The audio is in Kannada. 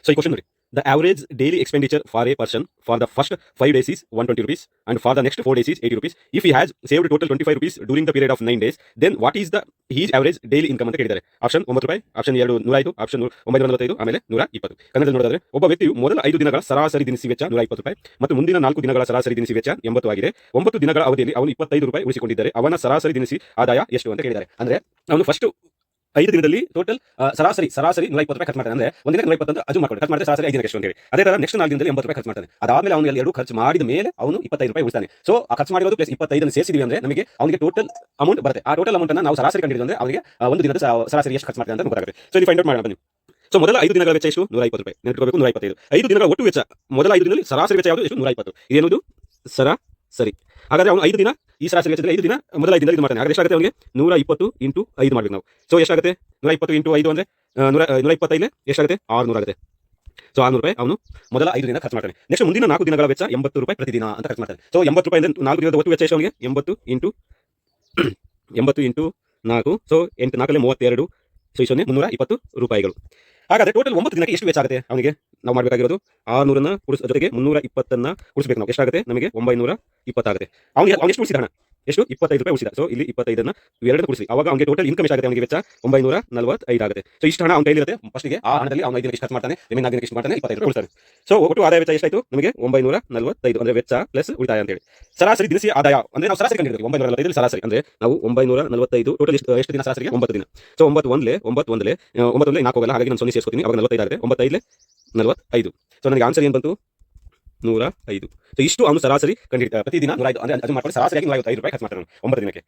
So, question ನೋಡಿ. The average daily expenditure for a person for the first 5 days is 120 rupees and for the next 4 days is 80 rupees. If he has saved total 25 rupees during the period of 9 days, then what is the his average daily income ಅಂತ ಕೇಳಿದ್ದಾರೆ. ಆಪ್ಷನ್ 9 ರೂಪಾಯಿ, ಆಪ್ಷನ್ 2 105, ಆಪ್ಷನ್ 945, ಆಮೇಲೆ 120. ಕನ್ನಡದಲ್ಲಿ ನೋಡೋದಾದ್ರೆ ಒಬ್ಬ ವ್ಯಕ್ತಿಯು ಮೊದಲ 5 ದಿನಗಳ ಸರಾಸರಿ ದಿನಸಿ ವೆಚ್ಚ 120 ರೂಪಾಯಿ ಮತ್ತು ಮುಂದಿನ 4 ದಿನಗಳ ಸರಾಸರಿ ದಿನಸಿ ವೆಚ್ಚ 80 ಆಗಿದೆ. 9 ದಿನಗಳ ಅವಧಿಯಲ್ಲಿ ಅವನು 25 ರೂಪಾಯಿ ಉಳಿಸಿಕೊಂಡಿದ್ದಾರೆ. ಅವನ ಸರಾಸರಿ ದಿನಸಿ ಆದಾಯ ಎಷ್ಟು ಅಂತ ಕೇಳಿದ್ದಾರೆ. ಅಂದ್ರೆ ಅವನು ಫಸ್ಟ್ 5 ದಿನದಲ್ಲಿ ಟೋಟಲ್ ಸರಾಸರಿ 120 ರೂಪಾಯಿ ಖರ್ಚು ಮಾಡ್ತಾನೆ. ಅಂದ್ರೆ ಒಂದಿನ 120 ಅಂತ ಅಜು ಮಾಡ್ಕೊಂಡು ಖರ್ಚು ಮಾಡಿದ್ರೆ ಸರಾಸರಿ 5 ದಿನಕ್ಕೆ ಎಷ್ಟು ಅಂತ ಹೇಳಿ. ಅದೇ ತರ ನೆಕ್ಸ್ಟ್ 4 ದಿನದಲ್ಲಿ 80 ರೂಪಾಯಿ ಖರ್ಚು ಮಾಡ್ತಾನೆ. ಅದಾದ್ಮೇಲೆ ಅವನು ಎರಡು ಖರ್ಚು ಮಾಡಿದ ಮೇಲೆ ಅವನು 25 ರೂಪಾಯಿ ಉಳಿಸ್ತಾನೆ. ಸೊ ಆ ಖರ್ಚು ಮಾಡಿರೋದು ಪ್ಲಸ್ 25 ಸೇರಿಸಿದೀವಿ ಅಂದ್ರೆ ನಮಗೆ ಅವನಿಗೆ ಟೋಟಲ್ ಅಮೌಂಟ್ ಬರುತ್ತೆ. ಆ ಟೋಟಲ್ ಅಮೌಂಟ್ ಅನ್ನು ನಾವು ಸರಾಸರಿ ಕಂಡಿದ್ದೀವಿ ಅಂದ್ರೆ ಅವನಿಗೆ ಒಂದು ದಿನದ ಸರಾಸರಿ ಎಷ್ಟು ಖರ್ಚು ಮಾಡ್ತಾನೆ ಅಂತ ಗೊತ್ತಾಗುತ್ತೆ. ಸೊ ಇಲ್ಲಿ ಫೈಂಡ್ ಔಟ್ ಮಾಡೋಣ ಬನ್ನಿ. ಸೊ ಮೊದಲ 5 ದಿನಗಳ ವೆಚ್ಚ ಎಷ್ಟು? 120 ರೂಪಾಯಿ. ನೆನಪಿಟ್ಕೋಬೇಕು 125. 5 ದಿನಗಳ ಒಟ್ಟು ವೆಚ್ಚ ಮೊದಲ 5 ದಿನದಲ್ಲಿ ಸರಾಸರಿ ವೆಚ್ಚ ಯಾವುದು? ಎಷ್ಟು? 120. ಇದೇನದು ಸರಾಸರಿ. ಹಾಗಾದ್ರೆ ಅವನು 5 ದಿನ ಈ ಸರಾಸರಿ ವೆಚ್ಚದಲ್ಲಿ 5 ದಿನ ಮೊದಲ 5 ದಿನದಲ್ಲಿ ಇದು ಮಾಡ್ತಾನೆ. ಹಾಗಾದ್ರೆ ಎಷ್ಟಾಗುತ್ತೆ ಅವನಿಗೆ? 120 ಇಂಟು 5 ಮಾಡ್ಬೇಕು ನಾವು. ಸೊ ಎಷ್ಟಾಗುತ್ತೆ? 120 ಇಂಟು 5 ಅಂದ್ರೆ 125 ಎಷ್ಟಾಗುತ್ತೆ? 600 ಆಗುತ್ತೆ. ಸೊ 600 ರೂಪಾಯಿ ಅವನು ಮೊದಲ 5 ದಿನ ಖರ್ಚು ಮಾಡ್ತಾನೆ. ನೆಕ್ಸ್ಟ್ ಮುಂದಿನ 4 ದಿನಗಳ ವೆಚ್ಚ 80 ರೂಪಾಯಿ ಪ್ರತಿದಿನ ಅಂತ ಖರ್ಚು ಮಾಡ್ತಾನೆ. ಸೊ 80 ರೂಪಾಯಿ ಅಂದ್ರೆ 4 ದಿನದ ಒಟ್ಟು ವೆಚ್ಚ ಎಷ್ಟು ಅವನಿಗೆ? 80 ಇಂಟು 4. ಸೊ 8 4 32. ಸೊ 320 ರೂಪಾಯಿಗಳು. ಹಾಗಾದ್ರೆ ಟೋಟಲ್ 9 ದಿನಕ್ಕೆ ಎಷ್ಟು ವೆಚ್ಚ ಆಗುತ್ತೆ ಅವನಿಗೆ? ನಾವು ಮಾಡಬೇಕಾಗಿರೋದು 600 ಜೊತೆಗೆ 320 ಉಳಿಸಬೇಕು ನಾವು. ಎಷ್ಟಾಗುತ್ತೆ ನಮಗೆ? 920 ಆಗುತ್ತೆ. ಅವನಿಗೆ ಎಷ್ಟು ಉಳಿಸಿದ ಹಣ? ಎಷ್ಟು? 25 ರೂಪಾಯಿ ಉಳಿಸಿದ. ಸೊ ಇಲ್ಲಿ 25 ಇವೆರಡನ್ನು ಕೂಡಿಸಿ ಅವಾಗ ಅವನಿಗೆ ಟೋಟಲ್ ಇನ್ಕಮ್ ಎಷ್ಟಾಗುತ್ತೆ? ಅವನಿಗೆ ವೆಚ್ಚ 945 ಆಗುತ್ತೆ. ಸೊ ಇಷ್ಟು ಹಣ ಅವನ ಕೈಲಿರುತ್ತೆ. ಫಸ್ಟ್ಗೆ ಆ ಹಣದಲ್ಲಿ ಅವನು 5 ದಿನಕ್ಕೆ ಖರ್ಚು ಮಾಡ್ತಾನೆ, 4 ದಿನಕ್ಕೆ ಎಷ್ಟು ಮಾಡ್ತಾನೆ? 25 ರೂಪಾಯಿ ಉಳಿಸ್ತಾನೆ. ಸೊ ಒಟ್ಟು ಆದಾಯ ವೆಚ್ಚ ಎಷ್ಟಾಯಿತು ನಮಗೆ? 945 ಅಂದ್ರೆ ವೆಚ್ಚ ಪ್ಲಸ್ ಉಳಿತಾಯ ಅಂತ ಹೇಳಿ. ಸರಾಸರಿ ದಿನಸಿ ಆದಾಯ ಅಂದ್ರೆ ನಾವು ಸರಾಸರಿ ಕಂಡಿದ್ದೀವಿ 945 ಸರಾಸರಿ ಅಂದ್ರೆ ನಾವು 945 ಟೋಟಲ್ ಎಷ್ಟು ದಿನ ಸರಾಸರಿಗೆ? 9 ದಿನ. ಸೊ 9 4 ಹೋಗಲ್ಲ, ಹಾಗಾಗಿ ನಾನು 0 ಸೇರಿಸ್ಕೊತೀನಿ. ಅವಾಗ 45 ಆಗುತ್ತೆ. 9 45. ಸೊ ನನಗೆ ಆನ್ಸರ್ ಏನು ಬಂತು? 105. ಸೊ ಇಷ್ಟು ಅವನು ಸರಾಸರಿ ಪ್ರತಿದಿನ 105 ಅಂದ್ರೆ ಅದು ಮಾಡ್ಕೊಂಡು ಸರಾಸರಿಯಾಗಿ 155 ರೂಪಾಯಿ ಖರ್ಚು ಮಾಡ್ತಾನೆ 9 ದಿನಕ್ಕೆ.